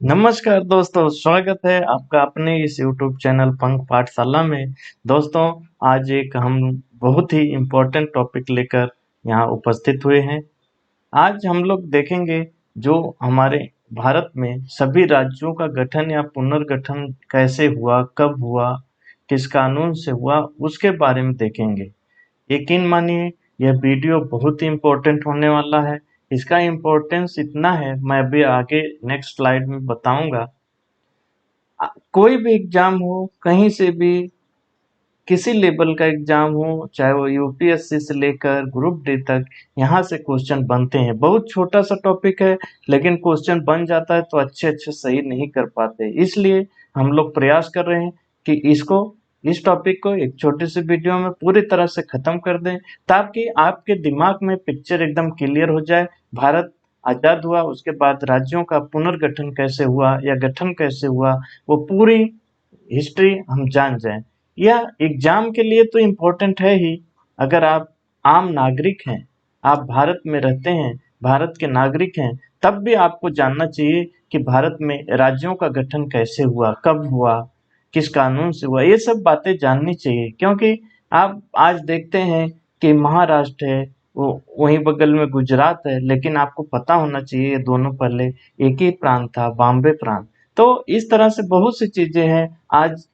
नमस्कार दोस्तों, स्वागत है आपका अपने इस YouTube चैनल पंख पाठशाला में। दोस्तों, आज एक हम बहुत ही इम्पोर्टेंट टॉपिक लेकर यहाँ उपस्थित हुए हैं। आज हम लोग देखेंगे जो हमारे भारत में सभी राज्यों का गठन या पुनर्गठन कैसे हुआ, कब हुआ, किस कानून से हुआ, उसके बारे में देखेंगे। यकीन मानिए यह वीडियो बहुत ही इम्पोर्टेंट होने वाला है। इसका इम्पोर्टेंस इतना है, मैं अभी आगे नेक्स्ट स्लाइड में बताऊंगा। कोई भी एग्जाम हो, कहीं से भी किसी लेवल का एग्जाम हो, चाहे वो यूपीएससी से लेकर ग्रुप डी तक, यहाँ से क्वेश्चन बनते हैं। बहुत छोटा सा टॉपिक है, लेकिन क्वेश्चन बन जाता है तो अच्छे अच्छे सही नहीं कर पाते। इसलिए हम लोग प्रयास कर रहे हैं कि इस टॉपिक को एक छोटी सी वीडियो में पूरी तरह से खत्म कर दें, ताकि आपके दिमाग में पिक्चर एकदम क्लियर हो जाए। भारत आजाद हुआ, उसके बाद राज्यों का पुनर्गठन कैसे हुआ या गठन कैसे हुआ, वो पूरी हिस्ट्री हम जान जाएं। यह एग्जाम के लिए तो इम्पोर्टेंट है ही। अगर आप आम नागरिक हैं, आप भारत में रहते हैं, भारत के नागरिक हैं, तब भी आपको जानना चाहिए कि भारत में राज्यों का गठन कैसे हुआ, कब हुआ, किस कानून से हुआ। ये सब बातें जाननी चाहिए, क्योंकि आप आज देखते हैं कि महाराष्ट्र है, वो वहीं बगल में गुजरात है, लेकिन आपको पता होना चाहिए ये दोनों पहले एक ही प्रांत था, बॉम्बे प्रांत। तो इस तरह से बहुत सी चीजें हैं। आज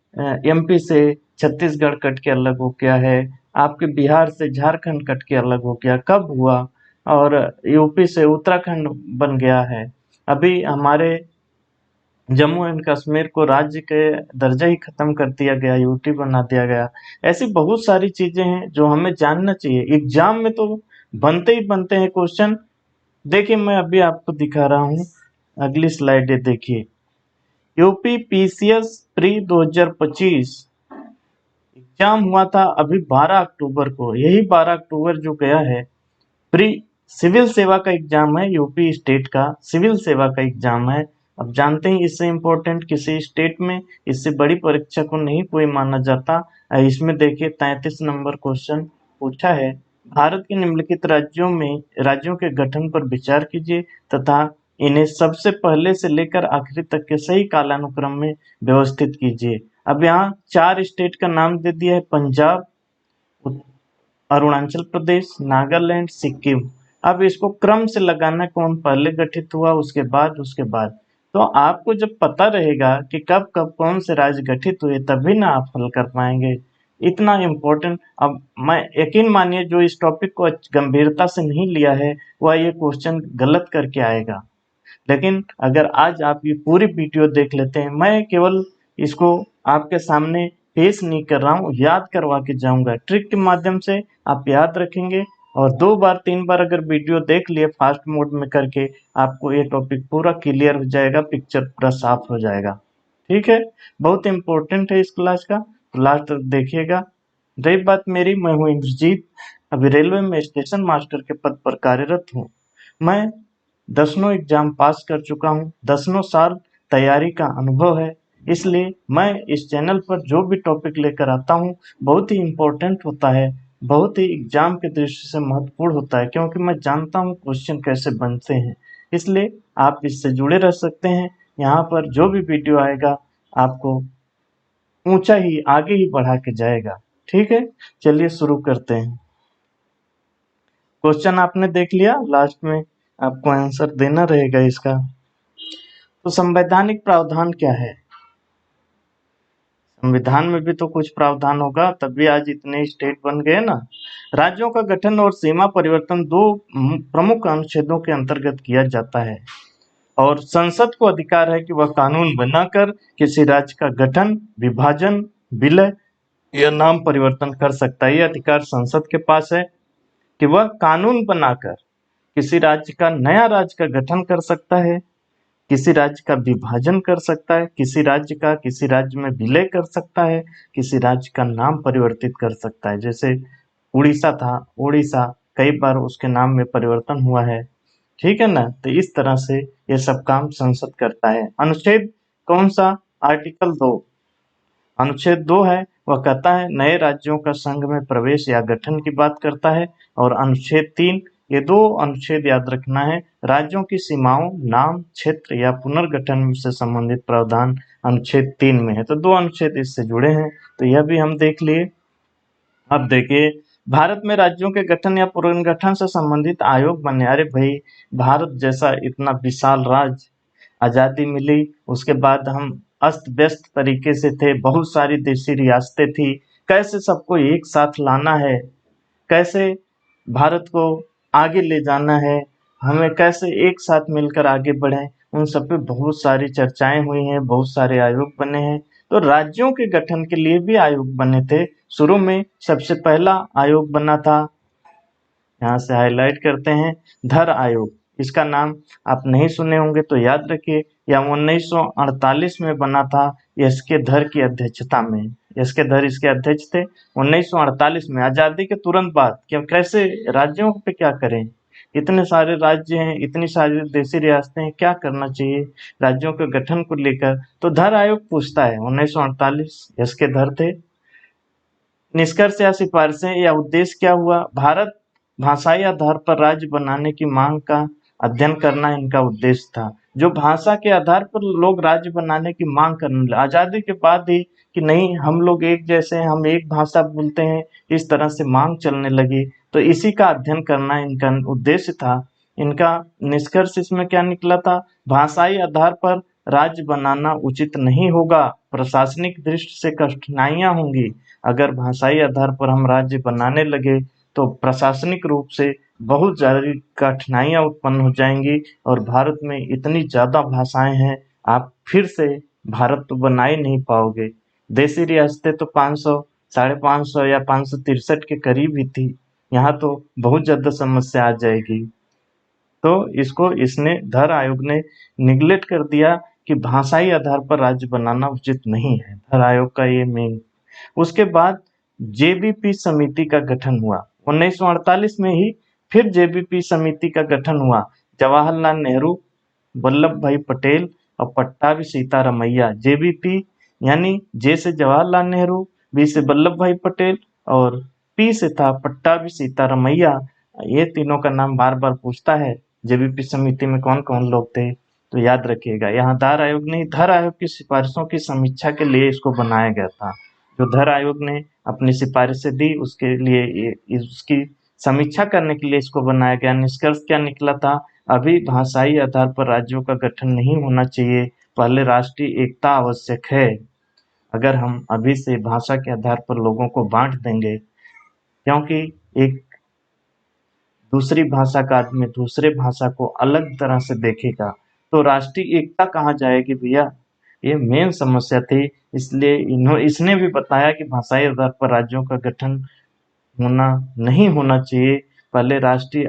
एमपी से छत्तीसगढ़ कट के अलग हो गया है, आपके बिहार से झारखंड कट के अलग हो गया, कब हुआ? और यूपी से उत्तराखंड बन गया है। अभी हमारे जम्मू एंड कश्मीर को राज्य के दर्जा ही खत्म कर दिया गया, यूटी बना दिया गया। ऐसी बहुत सारी चीजें हैं जो हमें जानना चाहिए। एग्जाम में तो बनते ही बनते हैं क्वेश्चन। देखिए, मैं अभी आपको दिखा रहा हूँ, अगली स्लाइड देखिए। यूपी पीसीएस प्री 2025 एग्जाम हुआ था अभी 12 अक्टूबर को। यही 12 अक्टूबर जो गया है, प्री सिविल सेवा का एग्जाम है, यूपी स्टेट का सिविल सेवा का एग्जाम है। अब जानते हैं इससे इम्पोर्टेंट किसी स्टेट में इससे बड़ी परीक्षा को नहीं कोई माना जाता। इसमें देखिए 33 नंबर क्वेश्चन पूछा है। भारत के निम्नलिखित राज्यों के गठन पर विचार कीजिए तथा इन्हें सबसे पहले से लेकर आखिरी तक के सही कालानुक्रम में व्यवस्थित कीजिए। अब यहाँ 4 स्टेट का नाम दे दिया है: पंजाब, अरुणाचल प्रदेश, नागालैंड, सिक्किम। अब इसको क्रम से लगाना, कौन पहले गठित हुआ, उसके बाद। तो आपको जब पता रहेगा कि कब कब कौन से राज्य गठित हुए, तभी ना आप हल कर पाएंगे। इतना इम्पोर्टेंट। अब मैं यकीन मानिए जो इस टॉपिक को गंभीरता से नहीं लिया है, वह ये क्वेश्चन गलत करके आएगा। लेकिन अगर आज आप ये पूरी वीडियो देख लेते हैं, मैं केवल इसको आपके सामने पेश नहीं कर रहा हूँ, याद करवा के जाऊंगा। ट्रिक के माध्यम से आप याद रखेंगे, और 2 बार 3 बार अगर वीडियो देख लिए फास्ट मोड में करके, आपको ये टॉपिक पूरा क्लियर हो जाएगा, पिक्चर पूरा साफ हो जाएगा। ठीक है, बहुत इंपॉर्टेंट है इस क्लास का, तो लास्ट तक देखिएगा। रही बात मेरी, मैं हूँ इंद्रजीत, अभी रेलवे में स्टेशन मास्टर के पद पर कार्यरत हूँ। मैं दसनों एग्जाम पास कर चुका हूँ, दसनों साल तैयारी का अनुभव है। इसलिए मैं इस चैनल पर जो भी टॉपिक लेकर आता हूँ, बहुत ही इम्पोर्टेंट होता है, बहुत ही एग्जाम के दृष्टि से महत्वपूर्ण होता है, क्योंकि मैं जानता हूँ क्वेश्चन कैसे बनते हैं। इसलिए आप इससे जुड़े रह सकते हैं। यहाँ पर जो भी वीडियो आएगा, आपको ऊंचा ही आगे ही बढ़ा के जाएगा। ठीक है, चलिए शुरू करते हैं। क्वेश्चन आपने देख लिया, लास्ट में आपको आंसर देना रहेगा इसका। तो संवैधानिक प्रावधान क्या है? संविधान में भी तो कुछ प्रावधान होगा, तभी आज इतने स्टेट बन गए ना। राज्यों का गठन और सीमा परिवर्तन दो प्रमुख अनुच्छेदों के अंतर्गत किया जाता है, और संसद को अधिकार है कि वह कानून बनाकर किसी राज्य का गठन, विभाजन, विलय या नाम परिवर्तन कर सकता है। यह अधिकार संसद के पास है कि वह कानून बनाकर किसी राज्य का, नया राज्य का गठन कर सकता है, किसी राज्य का विभाजन कर सकता है, किसी राज्य में विलय कर सकता है, किसी राज्य का नाम परिवर्तित कर सकता है। जैसे उड़ीसा था, उड़ीसा कई बार उसके नाम में परिवर्तन हुआ है। ठीक है ना, तो इस तरह से ये सब काम संसद करता है। अनुच्छेद कौन सा? आर्टिकल 2। अनुच्छेद 2 है, वह कहता है नए राज्यों का संघ में प्रवेश या गठन की बात करता है। और अनुच्छेद 3 ये 2 अनुच्छेद याद रखना है। राज्यों की सीमाओं, नाम, क्षेत्र या पुनर्गठन से संबंधित प्रावधान अनुच्छेद 3 में है। तो 2 अनुच्छेद इससे जुड़े हैं, तो यह भी हम देख लिए। अब देखिए, भारत में राज्यों के गठन या पुनर्गठन से संबंधित आयोग बने। अरे भाई, भारत जैसा इतना विशाल राज्य, आजादी मिली उसके बाद हम अस्त व्यस्त तरीके से थे, बहुत सारी देशी रियासतें थी, कैसे सबको एक साथ लाना है, कैसे भारत को आगे ले जाना है, हमें कैसे एक साथ मिलकर आगे बढ़ें, उन सब पे बहुत सारी चर्चाएं हुई हैं, बहुत सारे आयोग बने हैं। तो राज्यों के गठन के लिए भी आयोग बने थे। शुरू में सबसे पहला आयोग बना था, यहाँ से हाईलाइट करते हैं, धर आयोग। इसका नाम आप नहीं सुने होंगे तो याद रखिए। यह 1948 में बना था, एस के धर की अध्यक्षता में। एस के धर इसके अध्यक्ष थे। 1948 में, आजादी के तुरंत बाद। क्यों, कैसे राज्यों पे क्या करें, इतने सारे राज्य हैं, इतनी सारी देशी रियासतें हैं, क्या करना चाहिए राज्यों के गठन को लेकर। तो धर आयोग पूछता है, 1948 एस के धर थे। निष्कर्ष या सिफारिशें या उद्देश्य क्या हुआ, भारत भाषाई आधार पर राज्य बनाने की मांग का अध्ययन करना इनका उद्देश्य था। जो भाषा के आधार पर लोग राज्य बनाने की मांग करने लगे आजादी के बाद ही, कि नहीं हम लोग एक जैसे हैं, हम एक भाषा बोलते हैं, इस तरह से मांग चलने लगी। तो इसी का अध्ययन करना इनका उद्देश्य था। इनका निष्कर्ष इसमें क्या निकला था, भाषाई आधार पर राज्य बनाना उचित नहीं होगा, प्रशासनिक दृष्टि से कठिनाइयां होंगी। अगर भाषाई आधार पर हम राज्य बनाने लगे तो प्रशासनिक रूप से बहुत ज़्यादा कठिनाइयां उत्पन्न हो जाएंगी, और भारत में इतनी ज़्यादा भाषाएं हैं, आप फिर से भारत तो बना ही नहीं पाओगे। देशी रियासतें तो 500, 550 या 563 के करीब ही थी, यहाँ तो बहुत ज़्यादा समस्या आ जाएगी। तो इसको इसने धर आयोग ने निगलेक्ट कर दिया कि भाषाई आधार पर राज्य बनाना उचित नहीं है। धर आयोग का ये मेन। उसके बाद जेबीपी समिति का गठन हुआ 1948 में ही। फिर जेबीपी समिति का गठन हुआ। जवाहरलाल नेहरू, वल्लभ भाई पटेल और पट्टाभी सीतारामैया। जेबीपी यानी जे से जवाहरलाल नेहरू, बी से वल्लभ भाई पटेल और पी से था पट्टाभी सीतारामैया। ये तीनों का नाम बार बार पूछता है, जेबीपी समिति में कौन कौन लोग थे, तो याद रखिएगा। यहाँ धर आयोग नहीं, धर आयोग की सिफारिशों की समीक्षा के लिए इसको बनाया गया था। जो धर आयोग ने अपनी सिफारिशें दी उसके लिए, उसकी समीक्षा करने के लिए इसको बनाया गया। निष्कर्ष क्या निकला था, अभी भाषाई आधार पर राज्यों का गठन नहीं होना चाहिए, पहले राष्ट्रीय एकता आवश्यक है। अगर हम अभी से भाषा के आधार पर लोगों को बांट देंगे, क्योंकि एक दूसरी भाषा का आदमी दूसरे भाषा को अलग तरह से देखेगा, तो राष्ट्रीय एकता कहाँ जाएगी भैया। ये मेन समस्या थी। इसलिए इसने भी बताया कि भाषाई आधार पर राज्यों का गठन होना नहीं होना चाहिए, पहले राष्ट्रीय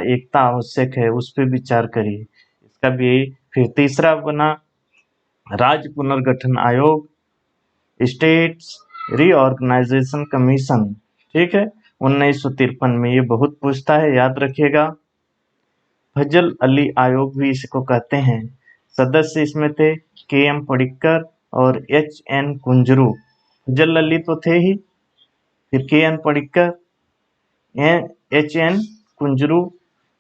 एकता आवश्यक है, उस पर विचार करिए। इसका भी। फिर तीसरा बना राज्य पुनर्गठन आयोग, स्टेट्स रीऑर्गेनाइजेशन कमीशन। ठीक है, 1953 में। ये बहुत पूछता है, याद रखिएगा। फजल अली आयोग भी इसको कहते हैं। सदस्य इसमें थे के एम पडिक्कर और एच एन कुंजरू। फजल अली तो थे ही, फिर के N Padikkar, H N Kunzru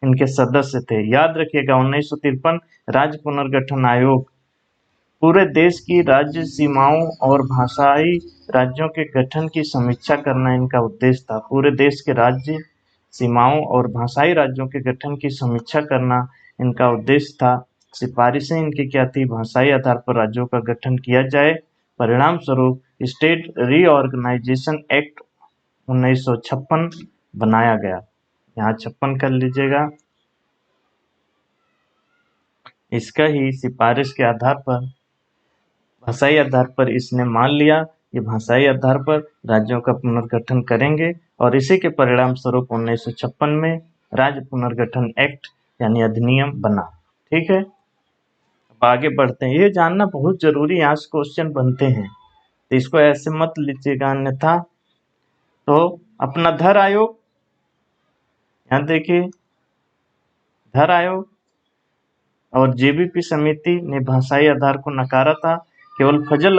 इनके सदस्य थे। याद रखिएगा, 1953 राज्य पुनर्गठन आयोग पूरे देश की राज्य सीमाओं और भाषाई राज्यों के गठन की समीक्षा करना इनका उद्देश्य था। पूरे देश के राज्य सीमाओं और भाषाई राज्यों के गठन की समीक्षा करना इनका उद्देश्य था। सिफारिशें इनकी क्या थी, भाषाई आधार पर राज्यों का गठन किया जाए। परिणाम स्वरूप स्टेट रीऑर्गेनाइजेशन एक्ट 1956 बनाया गया। यहाँ 56 कर लीजिएगा। इसका ही सिफारिश के आधार पर, भाषाई आधार पर इसने मान लिया कि भाषाई आधार पर राज्यों का पुनर्गठन करेंगे, और इसी के परिणाम स्वरूप 1956 में राज्य पुनर्गठन एक्ट यानी अधिनियम बना। ठीक है, अब आगे बढ़ते हैं। ये जानना बहुत जरूरी, यहाँ से क्वेश्चन बनते हैं, तो इसको ऐसे मत लीजिएगा अन्यथा। तो अपना धर आयोग, यहाँ देखिए, धर आयोग और जेबीपी समिति ने भाषाई आधार को नकारा था। केवल फजल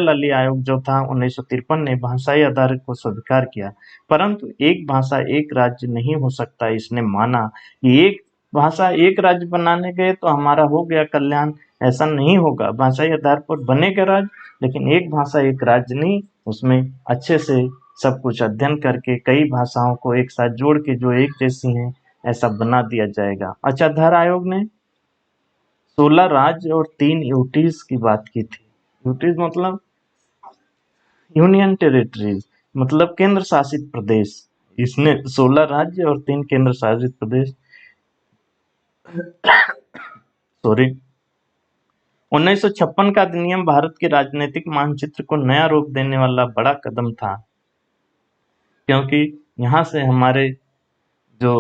अली आयोग जो था 1953 ने भाषाई आधार को स्वीकार किया, परंतु एक भाषा एक राज्य नहीं हो सकता। इसने माना कि एक भाषा एक राज्य बनाने गए तो हमारा हो गया कल्याण, ऐसा नहीं होगा। भाषाई आधार पर बनेगा राज्य, लेकिन एक भाषा एक राज्य नहीं, उसमें अच्छे से सब कुछ अध्ययन करके कई भाषाओं को एक साथ जोड़ के जो एक जैसी हैं ऐसा बना दिया जाएगा। अच्छा, धर आयोग ने 16 राज्य और 3 यूटीज की बात की थी। यूटीज मतलब यूनियन टेरिटरीज, मतलब केंद्र शासित प्रदेश। इसने 16 राज्य और 3 केंद्र शासित प्रदेश सॉरी 1956 का अधिनियम भारत के राजनीतिक मानचित्र को नया रूप देने वाला बड़ा कदम था, क्योंकि यहाँ से हमारे जो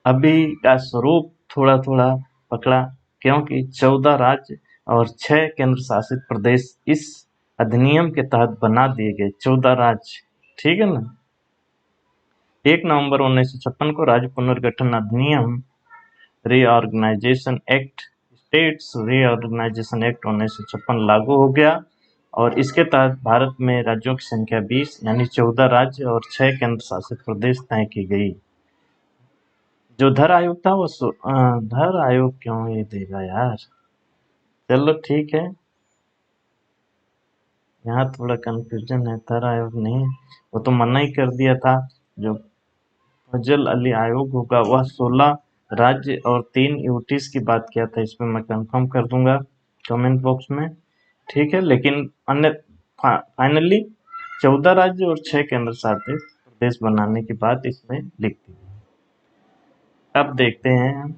अभी का स्वरूप थोड़ा थोड़ा पकड़ा, क्योंकि 14 राज्य और 6 केंद्र शासित प्रदेश इस अधिनियम के तहत बना दिए गए। 14 राज्य, ठीक है ना। 1 नवंबर 1956 को राज्य पुनर्गठन अधिनियम reorganisation act, states reorganisation act 1956 लागू हो गया और इसके तहत भारत में राज्यों की संख्या 20 यानी 14 राज्य और 6 केंद्र शासित प्रदेश तय की गई। जो धर आयोग था वो धर आयोग क्यों ये देगा यार, चलो ठीक है, यहाँ थोड़ा कंफ्यूजन है। धर आयोग नहीं, वो तो मना ही कर दिया था। जो फजल अली आयोग होगा वह 16 राज्य और 3 यूटीज की बात किया था, इसमें मैं कंफर्म कर दूंगा कमेंट बॉक्स में, ठीक है। लेकिन अन्य फाइनली 14 राज्य और 6 केंद्र शासित प्रदेश बनाने की बात इसमें लिख दी। अब देखते हैं हम,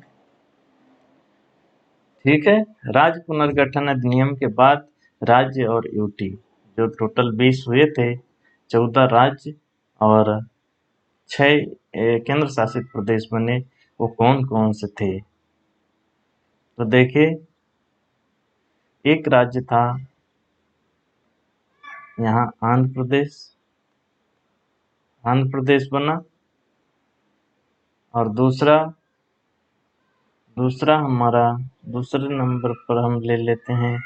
ठीक है। राज्य पुनर्गठन अधिनियम के बाद राज्य और यूटी जो टोटल 20 हुए थे, 14 राज्य और 6 केंद्र शासित प्रदेश बने, वो कौन कौन से थे? तो देखिए, एक राज्य था यहाँ आंध्र प्रदेश बना, और दूसरा हमारा दूसरे नंबर पर हम ले लेते हैं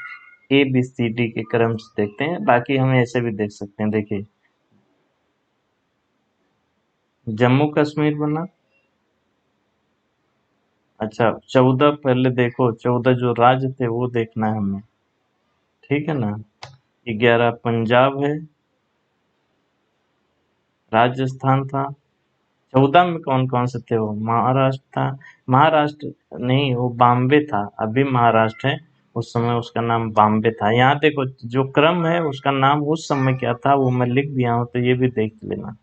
ABCD के क्रम से देखते हैं, बाकी हम ऐसे भी देख सकते हैं। देखिए, जम्मू कश्मीर बना। अच्छा, 14 पहले देखो, 14 जो राज्य थे वो देखना है हमें, ठीक है ना। 11 पंजाब है, राजस्थान था। 14 में कौन कौन से थे? वो महाराष्ट्र था, महाराष्ट्र नहीं, वो बॉम्बे था, अभी महाराष्ट्र है, उस समय उसका नाम बॉम्बे था। यहाँ देखो जो क्रम है उसका नाम उस समय क्या था वो मैं लिख दिया हूँ, तो ये भी देख लेना।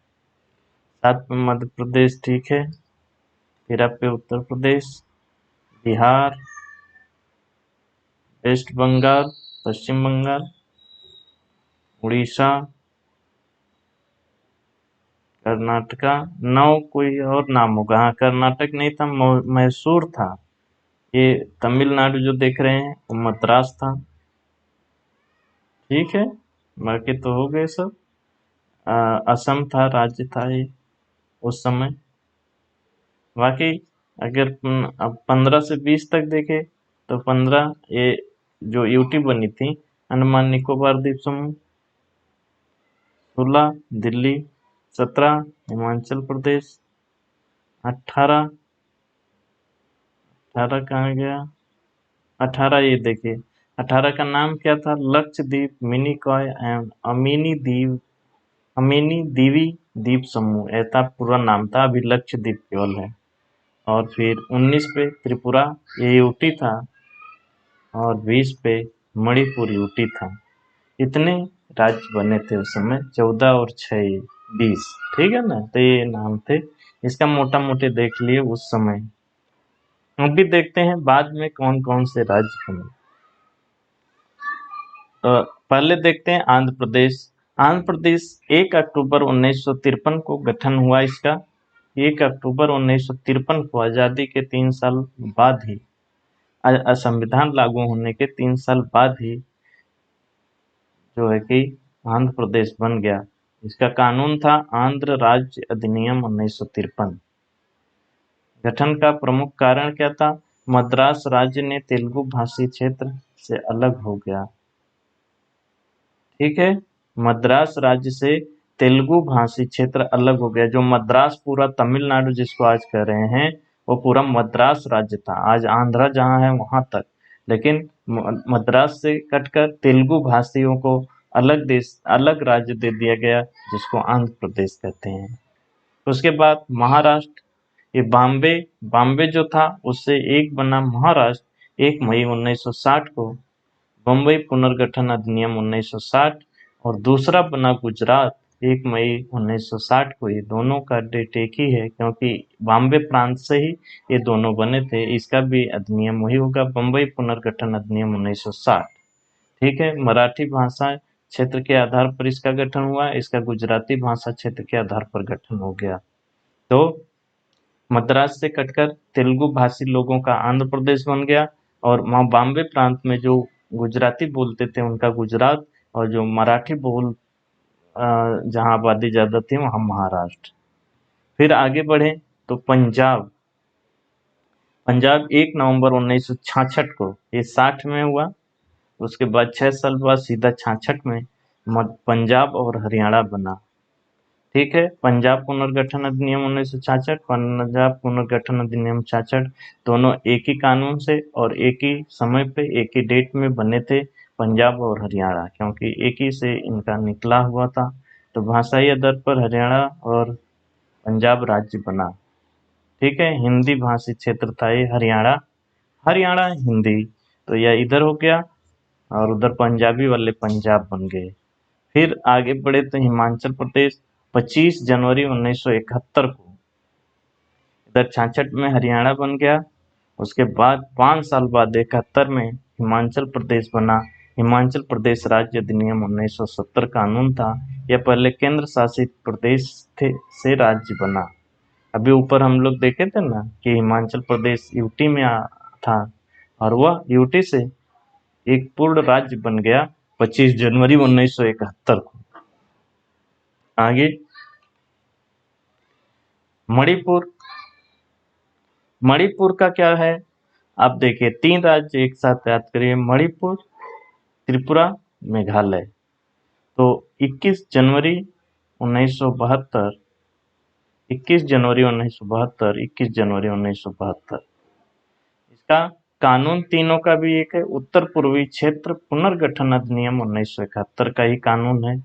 7 पे मध्य प्रदेश, ठीक है। 13 पे उत्तर प्रदेश, बिहार, वेस्ट बंगाल, पश्चिम बंगाल, उड़ीसा, कर्नाटका। 9 कोई और नाम होगा, हाँ कर्नाटक नहीं था, मैसूर था। ये तमिलनाडु जो देख रहे हैं वो मद्रास था, ठीक है। बाकी तो हो गए सब। असम था, राज्य था ये उस समय। बाकी अगर अब 15 से 20 तक देखे तो 15 ये जो यूटी बनी थी अंडमान निकोबार द्वीप समूह, 16 दिल्ली, 17 हिमाचल प्रदेश, 18 कहाँ गया, 18 ये देखिए, 18 का नाम क्या था? लक्षद्वीप मिनिकॉय एंड अमीनी दीवी द्वीप समूह, ऐसा पूरा नाम था, अभी लक्षद्वीप केवल है। और फिर 19 पे त्रिपुरा ये यूटी था, और 20 पे मणिपुर यूटी था। इतने राज्य बने थे उस समय, 14 और 6 20, ठीक है ना। तो ये नाम थे, इसका मोटा मोटे देख लिए उस समय। अब भी देखते हैं बाद में कौन कौन से राज्य बने। तो पहले देखते हैं आंध्र प्रदेश। आंध्र प्रदेश 1 अक्टूबर 1953 को गठन हुआ इसका। 1 अक्टूबर 1953 को आज़ादी के 3 साल बाद ही, संविधान लागू होने के 3 साल बाद ही जो है कि आंध्र प्रदेश बन गया। इसका कानून था आंध्र राज्य अधिनियम 1953। गठन का प्रमुख कारण क्या था? मद्रास राज्य ने तेलुगु भाषी क्षेत्र से अलग हो गया। ठीक है, मद्रास राज्य से तेलुगु भाषी क्षेत्र अलग हो गया। जो मद्रास पूरा तमिलनाडु जिसको आज कह रहे हैं वो पूरा मद्रास राज्य था, आज आंध्रा जहाँ है वहां तक, लेकिन मद्रास से कटकर तेलुगु भाषियों को अलग देश अलग राज्य दे दिया गया जिसको आंध्र प्रदेश कहते हैं। उसके बाद महाराष्ट्र, ये बॉम्बे बॉम्बे जो था उससे एक बना महाराष्ट्र 1 मई 1960 को, बम्बई पुनर्गठन अधिनियम 1960, और दूसरा बना गुजरात 1 मई 1960 को। ये दोनों का डेट एक ही है क्योंकि बॉम्बे प्रांत से ही ये दोनों बने थे। इसका भी अधिनियम वही होगा, बम्बई पुनर्गठन अधिनियम 1960। ठीक है, मराठी भाषा क्षेत्र के आधार पर इसका गठन हुआ, इसका गुजराती भाषा क्षेत्र के आधार पर गठन हो गया। तो मद्रास से कटकर तेलुगु भाषी लोगों का आंध्र प्रदेश बन गया, और वहाँ बॉम्बे प्रांत में जो गुजराती बोलते थे उनका गुजरात, और जो मराठी बोल जहाँ आबादी ज्यादा थी वहाँ महाराष्ट्र। फिर आगे बढ़े तो पंजाब, पंजाब 1 नवंबर 1966 को, ये 60 में हुआ। उसके बाद 6 साल बाद सीधा 66 में पंजाब और हरियाणा बना। ठीक है, पंजाब पुनर्गठन अधिनियम 1966, पंजाब पुनर्गठन अधिनियम 66 दोनों एक ही कानून से और एक ही समय पे एक ही डेट में बने थे, पंजाब और हरियाणा, क्योंकि एक ही से इनका निकला हुआ था। तो भाषाई आधार पर हरियाणा और पंजाब राज्य बना। ठीक है, हिंदी भाषी क्षेत्र था ये हरियाणा, हरियाणा हिंदी, तो यह इधर हो गया, और उधर पंजाबी वाले पंजाब बन गए। फिर आगे बढ़े तो हिमाचल प्रदेश 25 जनवरी 1971 को, इधर 66 में हरियाणा बन गया। उसके बाद 5 साल बाद 71 में हिमाचल प्रदेश बना। हिमाचल प्रदेश राज्य अधिनियम 1970 कानून था, यह पहले केंद्र शासित प्रदेश थे से राज्य बना। अभी ऊपर हम लोग देखे थे ना कि हिमाचल प्रदेश यूटी में था, और वह यूटी से एक पूर्ण राज्य बन गया 25 जनवरी 1971 को। आगे मणिपुर, मणिपुर का क्या है, आप देखिए 3 राज्य एक साथ याद करिए, मणिपुर, त्रिपुरा, मेघालय। तो 21 जनवरी 1972, 21 जनवरी 1972, 21 जनवरी 1972, इसका कानून तीनों का भी एक है, उत्तर पूर्वी क्षेत्र पुनर्गठन अधिनियम 1971 का ही कानून है।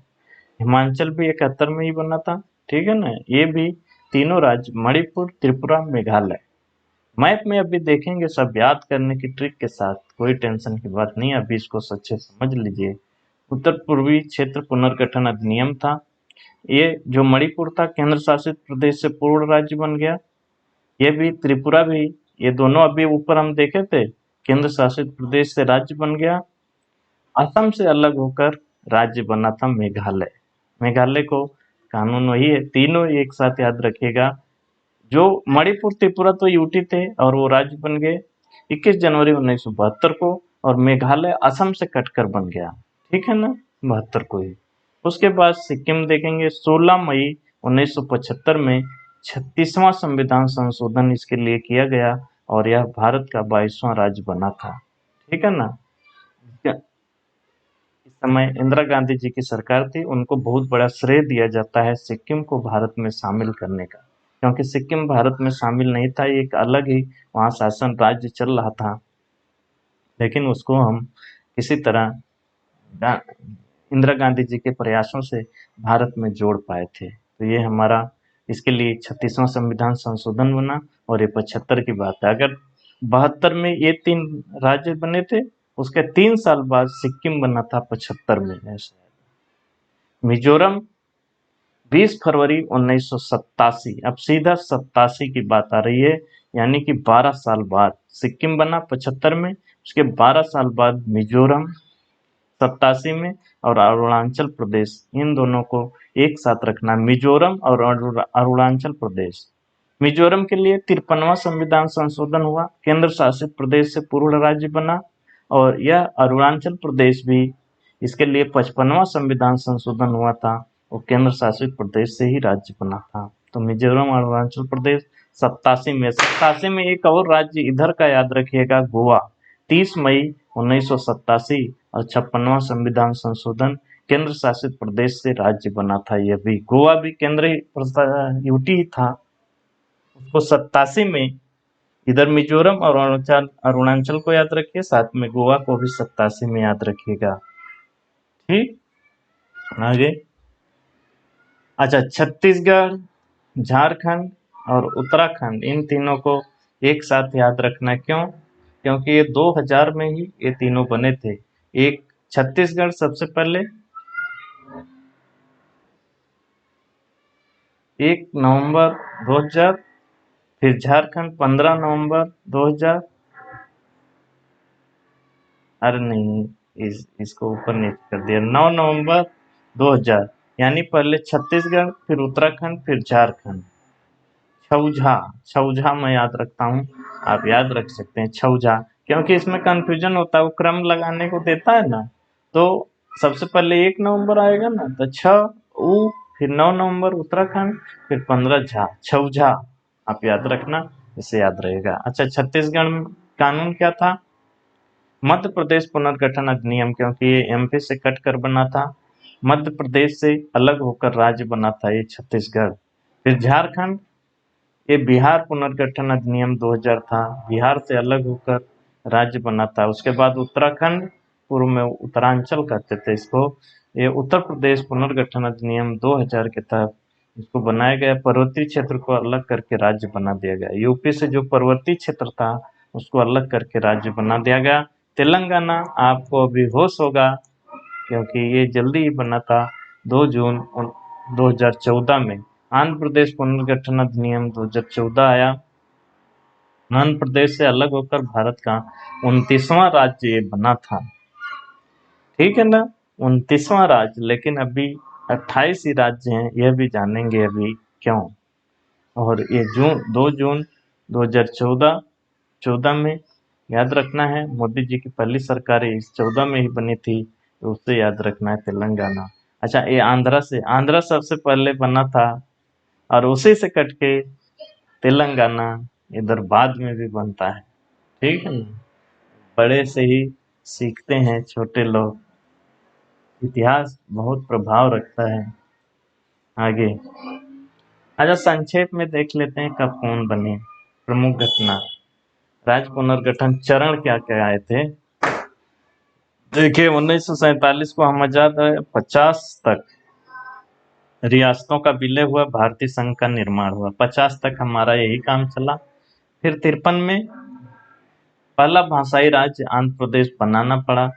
हिमाचल भी 71 में ही बना था, ठीक है ना। ये भी तीनों राज्य मणिपुर, त्रिपुरा, मेघालय, मैप में अभी देखेंगे सब याद करने की ट्रिक के साथ, कोई टेंशन की बात नहीं, अभी इसको अच्छे समझ लीजिए। उत्तर पूर्वी क्षेत्र पुनर्गठन अधिनियम था, ये जो मणिपुर था केंद्र शासित प्रदेश से पूर्ण राज्य बन गया, ये भी त्रिपुरा भी, ये दोनों अभी ऊपर हम देखे थे केंद्र शासित प्रदेश से राज्य बन गया। असम से अलग होकर राज्य बना था मेघालय, मेघालय को कानून वही है, तीनों एक साथ याद रखिएगा। जो मणिपुर त्रिपुरा तो यूटी थे और वो राज्य बन गए 21 जनवरी 1972 को, और मेघालय असम से कटकर बन गया, ठीक है ना, 72 को ही। उसके बाद सिक्किम देखेंगे, 16 मई 1975 में 36वां संविधान संशोधन इसके लिए किया गया, और यह भारत का 22वां राज्य बना था, ठीक है ना। इस समय इंदिरा गांधी जी की सरकार थी, उनको बहुत बड़ा श्रेय दिया जाता है सिक्किम को भारत में शामिल करने का, क्योंकि सिक्किम भारत में शामिल नहीं था, एक अलग ही वहाँ शासन राज्य चल रहा था, लेकिन उसको हम किसी तरह इंदिरा गांधी जी के प्रयासों से भारत में जोड़ पाए थे। तो ये हमारा इसके लिए 36वां संविधान संशोधन बना, और ये 75 की बात है। अगर 72 में ये 3 राज्य बने थे, उसके 3 साल बाद सिक्किम बना था 75 में। मिजोरम 20 फरवरी 1987, अब सीधा 87 की बात आ रही है, यानी कि 12 साल बाद सिक्किम बना 75 में, उसके 12 साल बाद मिजोरम 87 में, और अरुणाचल प्रदेश, इन दोनों को एक साथ रखना, मिजोरम और अरुणाचल प्रदेश। मिजोरम के लिए 53वां संविधान संशोधन हुआ, केंद्र शासित प्रदेश से पूर्ण राज्य बना, और यह अरुणाचल प्रदेश भी, इसके लिए 55वां संविधान संशोधन हुआ था, वो केंद्र शासित प्रदेश से ही राज्य बना था। तो मिजोरम और अरुणाचल प्रदेश 87 में एक और राज्य इधर का याद रखिएगा, गोवा। 30 मई 1987 और 56वां संविधान संशोधन केंद्र शासित प्रदेश से राज्य बना था। यह भी गोवा भी केंद्र यूटी ही था। उसको 87 में, इधर मिजोरम और अरुणाचल को याद रखिए, साथ में गोवा को भी 87 में याद रखिएगा। ठीक, आगे। अच्छा, छत्तीसगढ़, झारखंड और उत्तराखंड, इन तीनों को एक साथ याद रखना। क्यों? क्योंकि ये 2000 में ही ये तीनों बने थे। एक छत्तीसगढ़ सबसे पहले 1 नवंबर 2000, फिर झारखंड 15 नवंबर 2000। अरे नहीं, इसको ऊपर नीचे कर दिया। 9 नवंबर 2000, यानी पहले छत्तीसगढ़, फिर उत्तराखंड, फिर झारखंड। छौझा, छौझा मैं याद रखता हूँ, आप याद रख सकते हैं छौझा, क्योंकि इसमें कंफ्यूजन होता है, वो क्रम लगाने को देता है ना, तो सबसे पहले 1 नवंबर आएगा ना, तो फिर 9 नवंबर उत्तराखंड, फिर 15 झा, छौझा आप याद रखना, इसे याद रहेगा। अच्छा, छत्तीसगढ़ में कानून क्या था? मध्य प्रदेश पुनर्गठन अधिनियम, क्योंकि ये एमपी से कट कर बना था, मध्य प्रदेश से अलग होकर राज्य बना था ये छत्तीसगढ़। फिर झारखंड, ये बिहार पुनर्गठन अधिनियम 2000 था, बिहार से अलग होकर राज्य बना था। उसके बाद उत्तराखंड, पूर्व में उत्तरांचल कहते थे इसको, ये उत्तर प्रदेश पुनर्गठन अधिनियम 2000 के तहत इसको बनाया गया, पर्वतीय क्षेत्र को अलग करके राज्य बना दिया गया। यूपी से जो पर्वतीय क्षेत्र था उसको अलग करके राज्य बना दिया गया। तेलंगाना, आपको अभी होश होगा क्योंकि ये जल्दी ही बना था, 2 जून 2014 में। आंध्र प्रदेश पुनर्गठन अधिनियम 2014 आया। आंध्र प्रदेश से अलग होकर भारत का 29वां राज्य ये बना था। ठीक है ना, 29वां राज्य, लेकिन अभी 28 ही राज्य हैं, यह भी जानेंगे अभी क्यों। और ये 2 जून 2014 में याद रखना है, मोदी जी की पहली सरकार इस 14 में ही बनी थी, तो उससे याद रखना है तेलंगाना। अच्छा, ये आंध्रा सबसे पहले बना था, और उसी से कट के तेलंगाना इधर बाद में भी बनता है। ठीक है ना, बड़े से ही सीखते हैं छोटे लोग, इतिहास बहुत प्रभाव रखता है। आगे, अच्छा संक्षेप में देख लेते हैं कब कौन बने, प्रमुख घटना, राज्य पुनर्गठन चरण क्या क्या आए थे। देखिए, 1947 को हम आजाद है, 50 तक रियासतों का विलय हुआ, भारतीय संघ का निर्माण हुआ, 50 तक हमारा यही काम चला। फिर 53 में पहला भाषाई राज्य आंध्र प्रदेश बनाना पड़ा,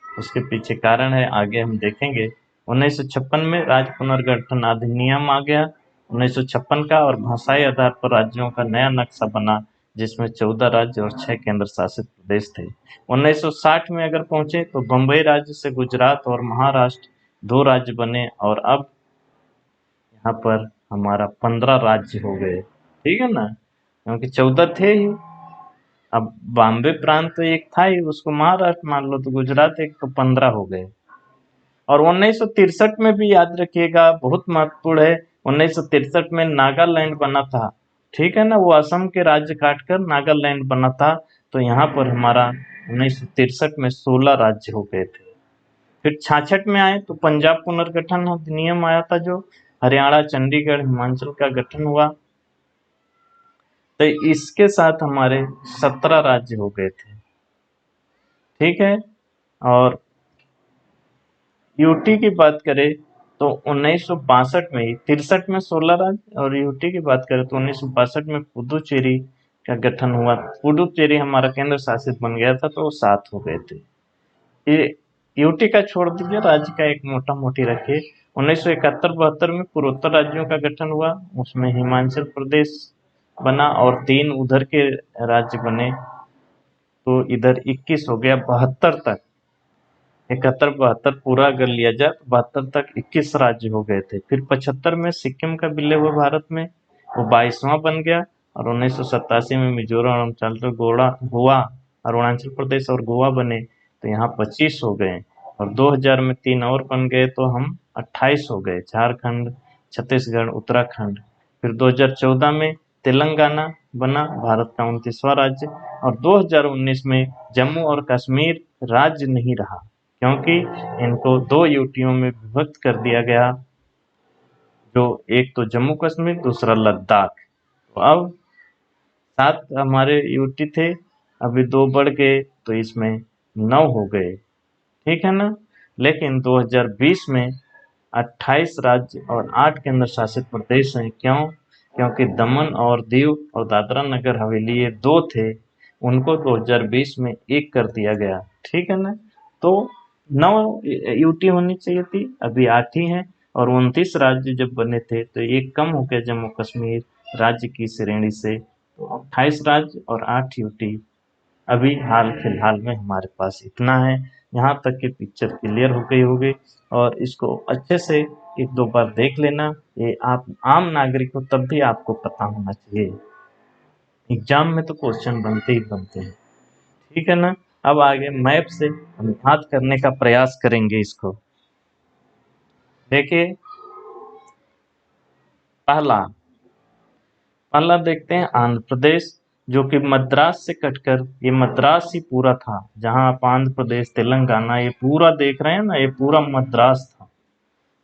उसके पीछे कारण है, आगे हम देखेंगे। 1956 में राज्य पुनर्गठन अधिनियम आ गया 1956 का, और भाषाई आधार पर राज्यों का नया नक्शा बना, जिसमें 14 राज्य और 6 केंद्र शासित प्रदेश थे। 1960 में अगर पहुंचे तो बम्बई राज्य से गुजरात और महाराष्ट्र 2 राज्य बने, और अब यहाँ पर हमारा 15 राज्य हो गए। ठीक है ना, क्योंकि 14 थे ही, अब बॉम्बे प्रांत तो एक था ही, उसको महाराष्ट्र मान लो, तो गुजरात एक, तो 15 हो गए। और 1963 में भी याद रखिएगा, बहुत महत्वपूर्ण है, 1963 में नागालैंड बना था। ठीक है ना, वो असम के राज्य काटकर नागालैंड बना था, तो यहाँ पर हमारा 1963 में 16 राज्य हो गए थे। फिर 66 में आए तो पंजाब पुनर्गठन अधिनियम आया था, जो हरियाणा, चंडीगढ़, हिमाचल का गठन हुआ, तो इसके साथ हमारे 17 राज्य हो गए थे। ठीक है, और यूटी की बात करें तो 1962 में ही, 63 में 16 राज्य, और यूटी की बात करें तो 1962 में पुदुचेरी का गठन हुआ। पुदुचेरी हमारा केंद्र शासित बन गया था, तो 7 हो गए थे। ये यूटी का छोड़ दीजिए, राज्य का एक मोटा मोटी रखिए। 1971-72 में पूर्वोत्तर राज्यों का गठन हुआ, उसमें हिमाचल प्रदेश बना और 3 उधर के राज्य बने, तो इधर 21 हो गया। 72 तक, 71-72 पूरा अगर लिया जाए तो 72 तक 21 राज्य हो गए थे। फिर 75 में सिक्किम का विलय हुआ भारत में, वो 22वां बन गया, और 1987 में मिजोरम, गोवा, अरुणाचल प्रदेश और गोवा बने, तो यहाँ 25 हो गए, और 2000 में 3 और बन गए, तो हम 28 हो गए, झारखंड, छत्तीसगढ़, उत्तराखंड। फिर 2014 में तेलंगाना बना भारत का 29वां राज्य, और 2019 में जम्मू और कश्मीर राज्य नहीं रहा, क्योंकि इनको 2 यूटियों में विभक्त कर दिया गया, जो एक तो जम्मू कश्मीर, दूसरा लद्दाख। तो अब 7 हमारे यूटी थे, अभी 2 बढ़ गए, तो इसमें 9 हो गए, ठीक है ना। लेकिन 2020 में 28 राज्य और 8 केंद्र शासित प्रदेश हैं। क्यों? क्योंकि दमन और दीव और दादरा नगर हवेली ये 2 थे, उनको 2020 में 1 कर दिया गया, ठीक है ना। तो 9 यूटी होनी चाहिए थी, अभी 8 ही हैं, और 29 राज्य जब बने थे तो 1 कम हो गया जम्मू कश्मीर राज्य की श्रेणी से, तो 28 राज्य और 8 यूटी अभी हाल फिलहाल में हमारे पास इतना है। यहाँ तक की पिक्चर क्लियर हो गई होगी, और इसको अच्छे से 1-2 बार देख लेना। ये आप आम नागरिक हो तब भी आपको पता होना चाहिए, एग्जाम में तो क्वेश्चन बनते ही बनते हैं, ठीक है ना। अब आगे मैप से हम याद करने का प्रयास करेंगे इसको। देखिए, पहला देखते हैं आंध्र प्रदेश, जो कि मद्रास से कटकर, ये मद्रास ही पूरा था, जहां आप आंध्र प्रदेश, तेलंगाना ये पूरा देख रहे हैं ना, ये पूरा मद्रास था,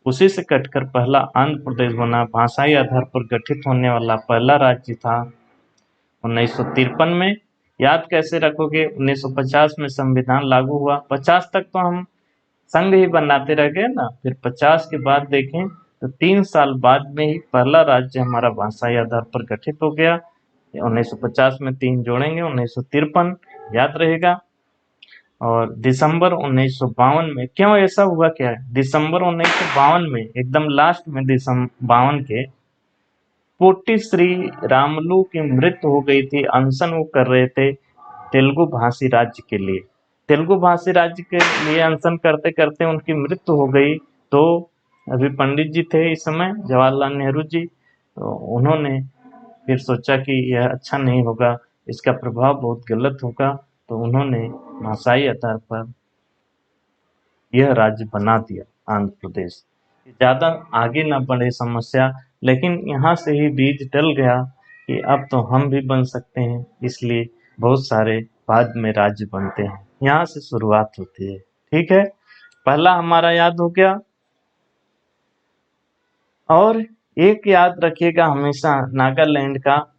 उसी से कटकर पहला आंध्र प्रदेश बना। भाषाई आधार पर गठित होने वाला पहला राज्य था 1953 में। याद कैसे रखोगे? 1950 में संविधान लागू हुआ, 50 तक तो हम संघ ही बनाते रह गए ना, फिर 50 के बाद देखें तो 3 साल बाद में ही पहला राज्य हमारा भाषाई आधार पर गठित हो गया। 1950 में 3 जोड़ेंगे, 1953 याद रहेगा। और दिसंबर 1952 में, क्यों ऐसा हुआ, क्या है, दिसंबर 1952 में एकदम लास्ट में, दिसंबर 52 के पोटी श्री रामुलु की मृत्यु हो गई थी। अनशन वो कर रहे थे तेलुगु भाषी राज्य के लिए, तेलुगु भाषी राज्य के लिए अनशन करते करते उनकी मृत्यु हो गई। तो अभी पंडित जी थे इस समय, जवाहरलाल नेहरू जी, तो उन्होंने फिर सोचा कि यह अच्छा नहीं होगा, इसका प्रभाव बहुत गलत होगा, तो उन्होंने भाषाई आधार पर यह राज्य बना दिया आंध्र प्रदेश। ज़्यादा आगे ना बढ़े समस्या, लेकिन यहाँ से ही बीज डल गया कि अब तो हम भी बन सकते हैं, इसलिए बहुत सारे बाद में राज्य बनते हैं, यहाँ से शुरुआत होती है, ठीक है। पहला हमारा याद हो गया। और एक याद रखिएगा हमेशा नागालैंड का,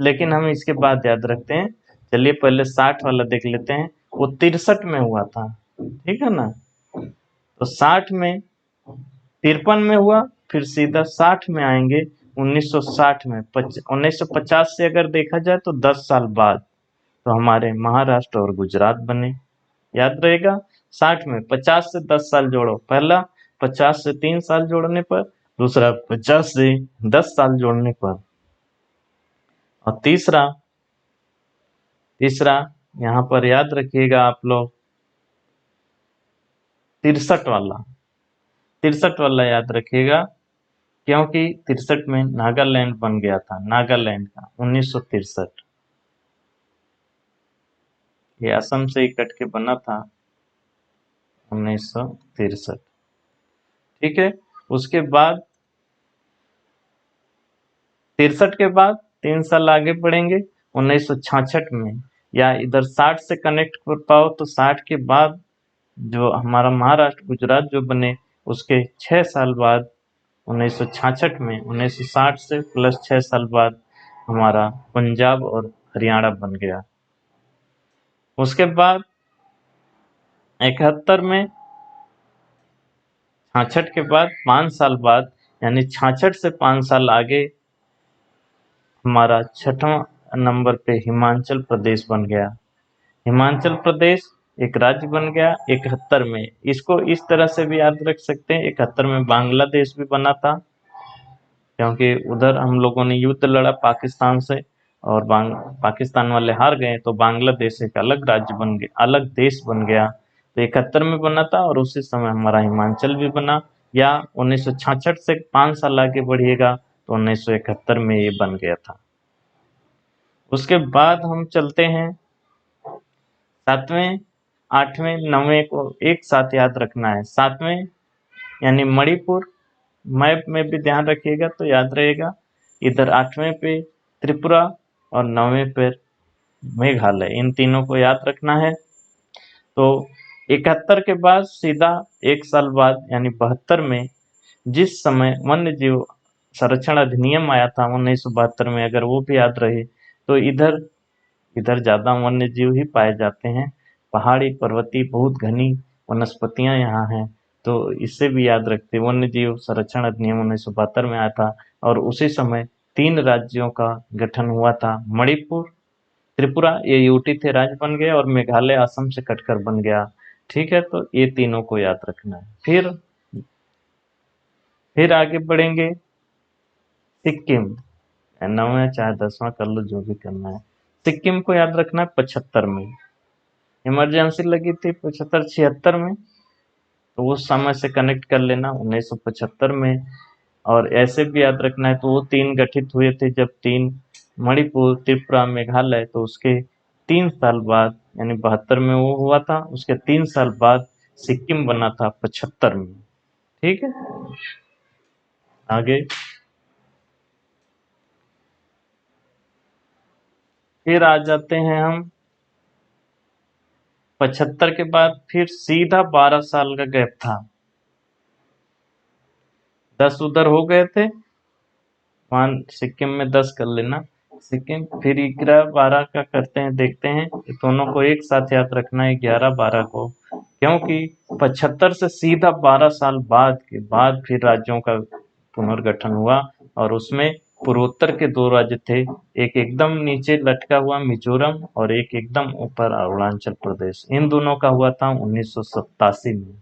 लेकिन हम इसके बाद याद रखते हैं। चलिए पहले 60 वाला देख लेते हैं, वो 63 में हुआ था, ठीक है ना। तो 60 में, 53 में हुआ, फिर सीधा 60 में आएंगे, 1960 में। 1950 से अगर देखा जाए तो 10 साल बाद तो हमारे महाराष्ट्र और गुजरात बने, याद रहेगा। 60 में 50 से 10 साल जोड़ो, पहला 50 से 3 साल जोड़ने पर, दूसरा 50 से 10 साल जोड़ने पर, और तीसरा यहाँ पर याद रखिएगा आप लोग 63 वाला याद रखिएगा, क्योंकि 63 में नागालैंड बन गया था, नागालैंड का 1963, ये असम से ही कट के बना था 1963, ठीक है। उसके बाद 63 के बाद 3 साल आगे बढ़ेंगे 1966 में, या इधर 60 से कनेक्ट कर पाओ तो 60 के बाद जो हमारा महाराष्ट्र गुजरात जो बने, उसके 6 साल बाद 1966 में, 1960 से प्लस 6 साल बाद हमारा पंजाब और हरियाणा बन गया। उसके बाद 71 में, 66 के बाद 5 साल बाद, यानी 66 से 5 साल आगे हमारा 6वां नंबर पे हिमाचल प्रदेश बन गया। हिमाचल प्रदेश एक राज्य बन गया 71 में। इसको इस तरह से भी याद रख सकते हैं, 71 में बांग्लादेश भी बना था, क्योंकि उधर हम लोगों ने युद्ध लड़ा पाकिस्तान से, और पाकिस्तान वाले हार गए, तो बांग्लादेश एक अलग राज्य बन गया, अलग देश बन गया। तो 71 में बना था, और उसी समय हमारा हिमाचल भी बना। या 1966 से 5 साल आगे बढ़िएगा तो 1971 में ये बन गया था। उसके बाद हम चलते हैं 7वें, 8वें, 9वें को एक साथ याद रखना है। 7वें यानी मणिपुर, मैप में भी ध्यान रखिएगा तो याद रहेगा। इधर 8वें पे त्रिपुरा और 9वें पे मेघालय, इन तीनों को याद रखना है। तो 71 के बाद सीधा 1 साल बाद यानी 72 में जिस समय वन्य जीव संरक्षण अधिनियम आया था 1972 में, अगर वो भी याद रहे तो इधर इधर ज्यादा वन्य जीव ही पाए जाते हैं। पहाड़ी पर्वतीय बहुत घनी वनस्पतियां यहाँ हैं, तो इससे भी याद रखते वन्य जीव संरक्षण अधिनियम 1972 में आया था। और उसी समय 3 राज्यों का गठन हुआ था, मणिपुर, त्रिपुरा ये यूटी थे राज्य बन गए, और मेघालय असम से कटकर बन गया। ठीक है, तो ये तीनों को याद रखना है। फिर आगे बढ़ेंगे सिक्किम, 9वां चाहे 10वां कर लो, जो भी करना है। सिक्किम को याद रखना है 75 में, इमरजेंसी लगी थी 75-76 में, तो उस समय से कनेक्ट कर लेना 1975 में। और ऐसे भी याद रखना है, तो वो 3 गठित हुए थे जब 3 मणिपुर, त्रिपुरा, मेघालय, तो उसके 3 साल बाद यानी 72 में वो हुआ था, उसके 3 साल बाद सिक्किम बना था 75 में। ठीक है, आगे फिर आ जाते हैं हम 75 के बाद फिर सीधा 12 साल का गैप था। 10 उधर हो गए थे, वहां सिक्किम में 10 कर लेना। सिक्किम फिर 11-12 का करते हैं, देखते हैं। दोनों को एक साथ याद रखना है 11-12 को, क्योंकि 75 से सीधा 12 साल बाद के बाद फिर राज्यों का पुनर्गठन हुआ, और उसमें पूर्वोत्तर के 2 राज्य थे, एक एकदम नीचे लटका हुआ मिजोरम और एक एकदम ऊपर अरुणाचल प्रदेश। इन दोनों का हुआ था 1987 में,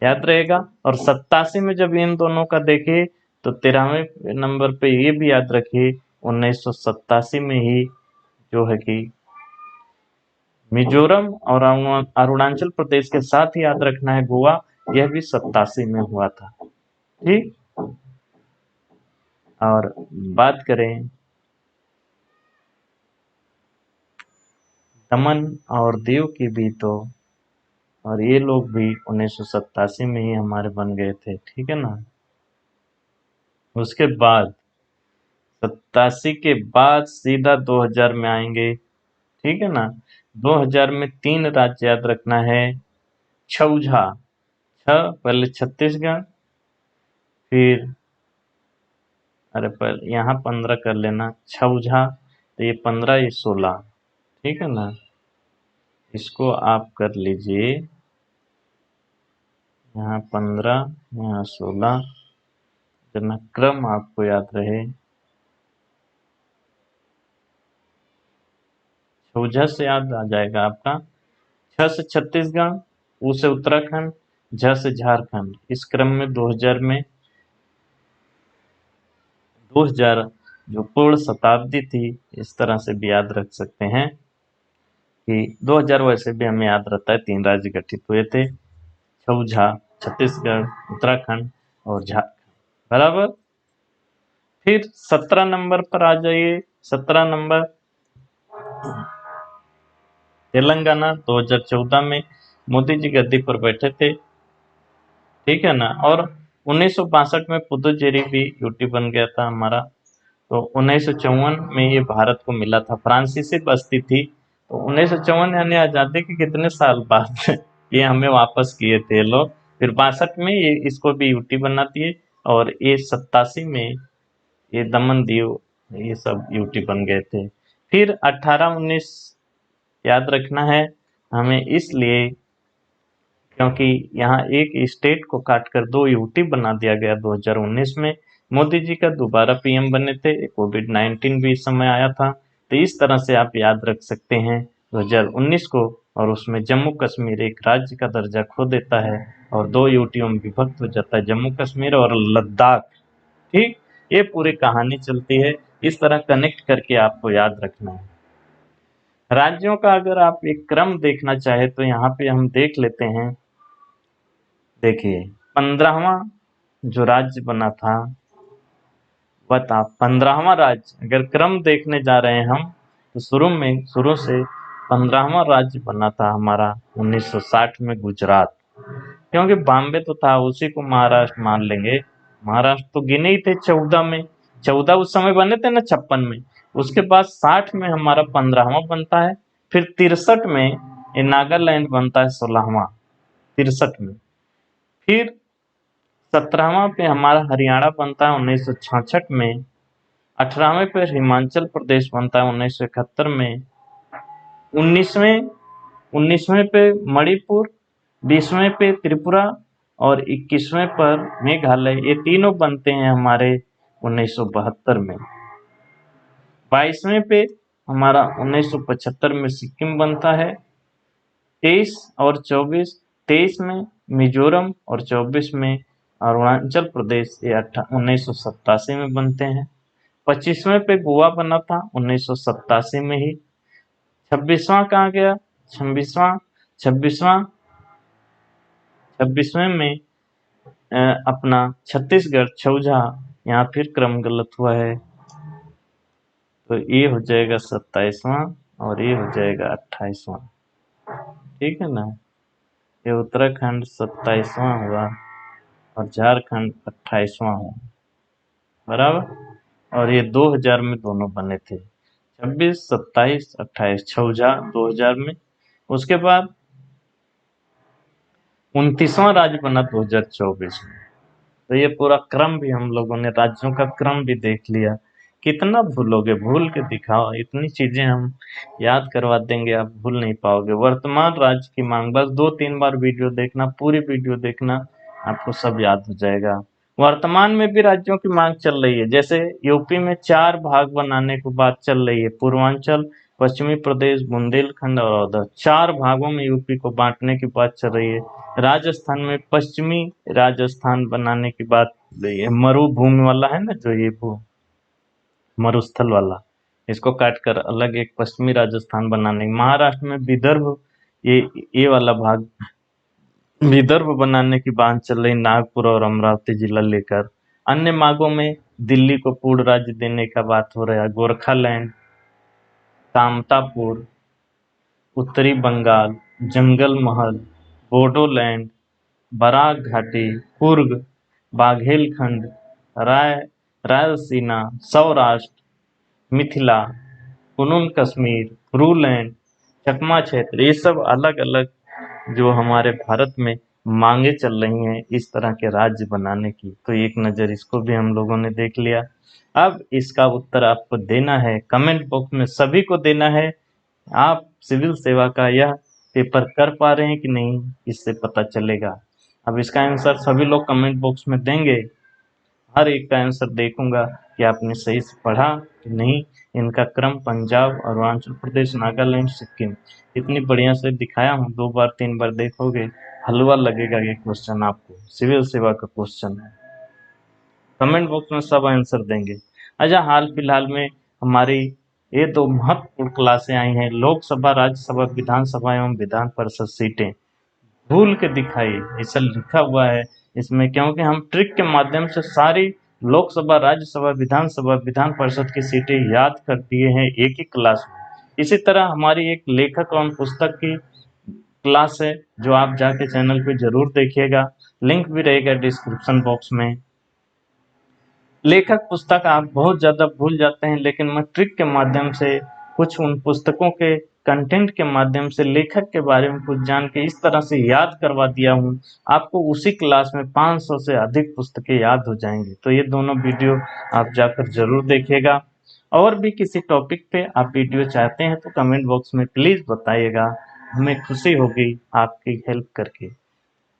याद रहेगा। और 87 में जब इन दोनों का देखे तो 13वें नंबर पे ये भी याद रखिए 1987 में ही जो है कि मिजोरम और अरुणाचल प्रदेश के साथ ही याद रखना है गोवा, यह भी 87 में हुआ था। ठीक, और बात करें दमन और दीव की भी, तो और ये लोग भी 1987 में ही हमारे बन गए थे। ठीक है ना, उसके बाद 87 के बाद सीधा 2000 में आएंगे। ठीक है ना, 2000 में 3 राज्य याद रखना है। छौझा, पहले छत्तीसगढ़, फिर अरे पहले यहाँ 15 कर लेना, छौझा, तो ये 15 ये 16। ठीक है ना, इसको आप कर लीजिए, यहाँ 15 यहाँ 16, जना क्रम आपको याद रहे। छौझा से याद आ जाएगा आपका, छ से छत्तीसगढ़, उ से उत्तराखंड, झ से झारखंड। इस क्रम में 2000 जो पूर्ण शताब्दी थी, इस तरह से भी याद रख सकते हैं कि 2000 वैसे भी हमें याद रहता है 3 राज्य गठित हुए थे, छौझा, छत्तीसगढ़, उत्तराखंड और झारखंड, बराबर। फिर 17 नंबर पर आ जाइए। 17 नंबर तेलंगाना, 2014 में मोदी जी गद्दी पर बैठे थे। ठीक है ना, और 1962 में पुदुचेरी भी यूटी बन गया था हमारा। तो 1954 में ये भारत को मिला था, फ्रांसीसी बस्ती थी। तो 1954 यानी आजादी के कितने साल बाद ये हमें वापस किए थे लोग। फिर 62 में ये इसको भी यूटी बना दिए, और ये 87 में ये दमन दीव ये सब यूटी बन गए थे। फिर 18-19 याद रखना है हमें, इसलिए क्योंकि यहाँ एक स्टेट को काटकर 2 यूटी बना दिया गया 2019 में। मोदी जी का दोबारा पीएम बने थे, कोविड-19 भी इस समय आया था, तो इस तरह से आप याद रख सकते हैं 2019 को। और उसमें जम्मू कश्मीर एक राज्य का दर्जा खो देता है और 2 यूटियों में विभक्त हो जाता है, जम्मू कश्मीर और लद्दाख। ठीक, ये पूरी कहानी चलती है, इस तरह कनेक्ट करके आपको याद रखना है। राज्यों का अगर आप एक क्रम देखना चाहे तो यहाँ पे हम देख लेते हैं। देखिए 15वां जो राज्य बना था, बता 15वां राज्य अगर क्रम देखने जा रहे हैं हम, तो शुरू से 15वां राज्य बना था हमारा 1960 में गुजरात, क्योंकि बॉम्बे तो था, उसी को महाराष्ट्र मान लेंगे। महाराष्ट्र तो गिने ही थे 14 में, 14 उस समय बने थे ना 56 में। उसके बाद 60 में हमारा 15वां बनता है, फिर 63 में ये नागालैंड बनता है 16वां, 63 में। फिर 17वां पे हमारा हरियाणा बनता है 1966 में, 18वें पे हिमाचल प्रदेश बनता है 1971 में, 19वें 19वें पे मणिपुर, 20वें पे त्रिपुरा और 21वें पर मेघालय, ये तीनों बनते हैं हमारे 1972 में। 22वें पे हमारा 1975 में सिक्किम बनता है, 23 और 24, 23 में मिजोरम और 24 में अरुणाचल प्रदेश, ये 1987 में बनते हैं। 25वें पे गोवा बना था 1987 में ही। 26वां कहाँ गया? 26वां 26वें में अपना छत्तीसगढ़ छौझा, यहाँ फिर क्रम गलत हुआ है, तो ये हो जाएगा 27वां और ये हो जाएगा 28वां। ठीक है ना, ये उत्तराखंड 27वां हुआ और झारखंड 28वां हुआ, बराबर। और ये 2000 में दोनों बने थे, 26, 27, 28, छौझा 2000 में। उसके बाद 29वां राज्य बना 2024 में। तो ये पूरा क्रम भी हम लोगों ने राज्यों का क्रम भी देख लिया। कितना भूलोगे, भूल के दिखाओ, इतनी चीजें हम याद करवा देंगे, आप भूल नहीं पाओगे। वर्तमान राज्य की मांग, बस 2-3 बार वीडियो देखना, पूरी वीडियो देखना, आपको सब याद हो जाएगा। वर्तमान में भी राज्यों की मांग चल रही है, जैसे यूपी में 4 भाग बनाने की बात चल रही है, पूर्वांचल, पश्चिमी प्रदेश, बुंदेलखंड और अवध, 4 भागों में यूपी को बांटने की बात चल रही है। राजस्थान में पश्चिमी राजस्थान बनाने की बात, ये मरुभूमि वाला है ना, जो ये वो मरुस्थल वाला, इसको काट कर अलग एक पश्चिमी राजस्थान बनाने। महाराष्ट्र में विदर्भ, ये वाला भाग विदर्भ बनाने की बात चल रही, नागपुर और अमरावती जिला लेकर। अन्य मांगों में दिल्ली को पूर्ण राज्य देने का बात हो रहा है, गोरखालैंड, कामतापुर, उत्तरी बंगाल, जंगल महल, बोडोलैंड, बराक घाटी, कुर्ग, बाघेलखंड, राय रायलसीना, सौराष्ट्र, मिथिला, कुनून कश्मीर, रूलैंड, चकमा क्षेत्र, ये सब अलग अलग जो हमारे भारत में मांगे चल रही हैं इस तरह के राज्य बनाने की। तो एक नज़र इसको भी हम लोगों ने देख लिया। अब इसका उत्तर आपको देना है, कमेंट बॉक्स में सभी को देना है। आप सिविल सेवा का यह पेपर कर पा रहे हैं कि नहीं, इससे पता चलेगा। अब इसका आंसर सभी लोग कमेंट बॉक्स में देंगे, हर एक का आंसर देखूंगा कि आपने सही से पढ़ा कि नहीं। इनका क्रम पंजाब, अरुणाचल प्रदेश, नागालैंड, सिक्किम, इतनी बढ़िया से दिखाया हूँ, 2 बार 3 बार देखोगे हलवा लगेगा ये क्वेश्चन आपको, सिविल सेवा का क्वेश्चन है। कमेंट बॉक्स में सब आंसर देंगे। अच्छा, हाल फिलहाल में हमारी ये 2 महत्वपूर्ण क्लासें आई हैं, लोकसभा, राज्यसभा, विधानसभा एवं विधान परिषद सीटें। भूल के दिखाइए, ऐसा लिखा हुआ है इसमें, क्योंकि हम ट्रिक के माध्यम से सारी लोकसभा, राज्यसभा, विधानसभा, विधान परिषद की सीटें याद कर दिए हैं एक ही क्लास में। इसी तरह हमारी एक लेखक एवं पुस्तक की क्लास है, जो आप जाके चैनल पे जरूर देखिएगा, लिंक भी रहेगा डिस्क्रिप्शन बॉक्स में। लेखक पुस्तक आप बहुत ज़्यादा भूल जाते हैं, लेकिन मैं ट्रिक के माध्यम से कुछ उन पुस्तकों के कंटेंट के माध्यम से लेखक के बारे में कुछ जान के इस तरह से याद करवा दिया हूँ, आपको उसी क्लास में 500 से अधिक पुस्तकें याद हो जाएंगी। तो ये दोनों वीडियो आप जाकर जरूर देखिएगा। और भी किसी टॉपिक पे आप वीडियो चाहते हैं तो कमेंट बॉक्स में प्लीज़ बताइएगा, हमें खुशी होगी आपकी हेल्प करके।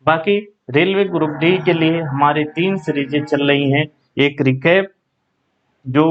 बाकी रेलवे ग्रुप डी के लिए हमारी 3 सीरीजें चल रही हैं, एक रिकैप जो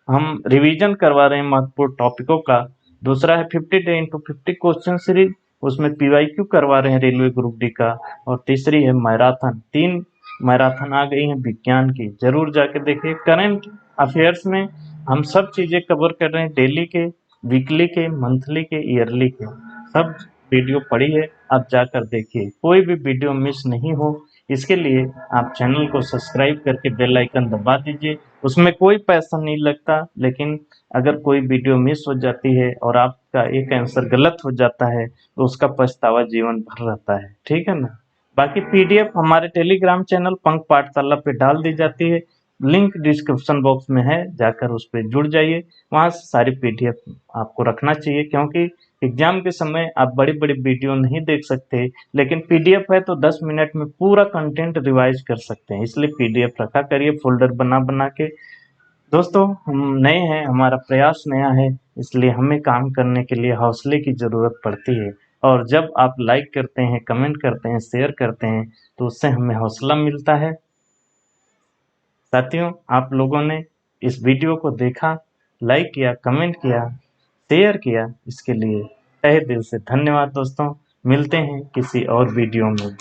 हम रिवीजन करवा रहे हैं महत्वपूर्ण टॉपिकों का, दूसरा है 50 डे इंटू 50 क्वेश्चन सीरीज, उसमें पीवाईक्यू करवा रहे हैं रेलवे ग्रुप डी का, और तीसरी है मैराथन। 3 मैराथन आ गई हैं विज्ञान की, जरूर जाके देखिए। करंट अफेयर्स में हम सब चीजें कवर कर रहे हैं, डेली के, वीकली के, मंथली के, ईयरली के, सब वीडियो पड़ी है, आप जाकर देखिए, कोई भी वीडियो मिस नहीं हो। इसके लिए आप चैनल को सब्सक्राइब करके बेल आइकन दबा दीजिए, उसमें कोई पैसा नहीं लगता, लेकिन अगर कोई वीडियो मिस हो जाती है और आपका एक आंसर गलत हो जाता है तो उसका पछतावा जीवन भर रहता है, ठीक है ना। बाकी पीडीएफ हमारे टेलीग्राम चैनल पंख पाठशाला पे डाल दी जाती है। लिंक डिस्क्रिप्शन बॉक्स में है, जाकर उस पर जुड़ जाइए। वहाँ से सारी पीडीएफ आपको रखना चाहिए, क्योंकि एग्जाम के समय आप बड़ी बड़ी वीडियो नहीं देख सकते, लेकिन पीडीएफ है तो 10 मिनट में पूरा कंटेंट रिवाइज कर सकते हैं। इसलिए पीडीएफ रखा करिए फोल्डर बना बना के। दोस्तों, हम नए हैं, हमारा प्रयास नया है, इसलिए हमें काम करने के लिए हौसले की ज़रूरत पड़ती है। और जब आप लाइक करते हैं, कमेंट करते हैं, शेयर करते हैं, तो उससे हमें हौसला मिलता है। साथियों, आप लोगों ने इस वीडियो को देखा, लाइक किया, कमेंट किया, शेयर किया, इसके लिए तहे दिल से धन्यवाद दोस्तों। मिलते हैं किसी और वीडियो में।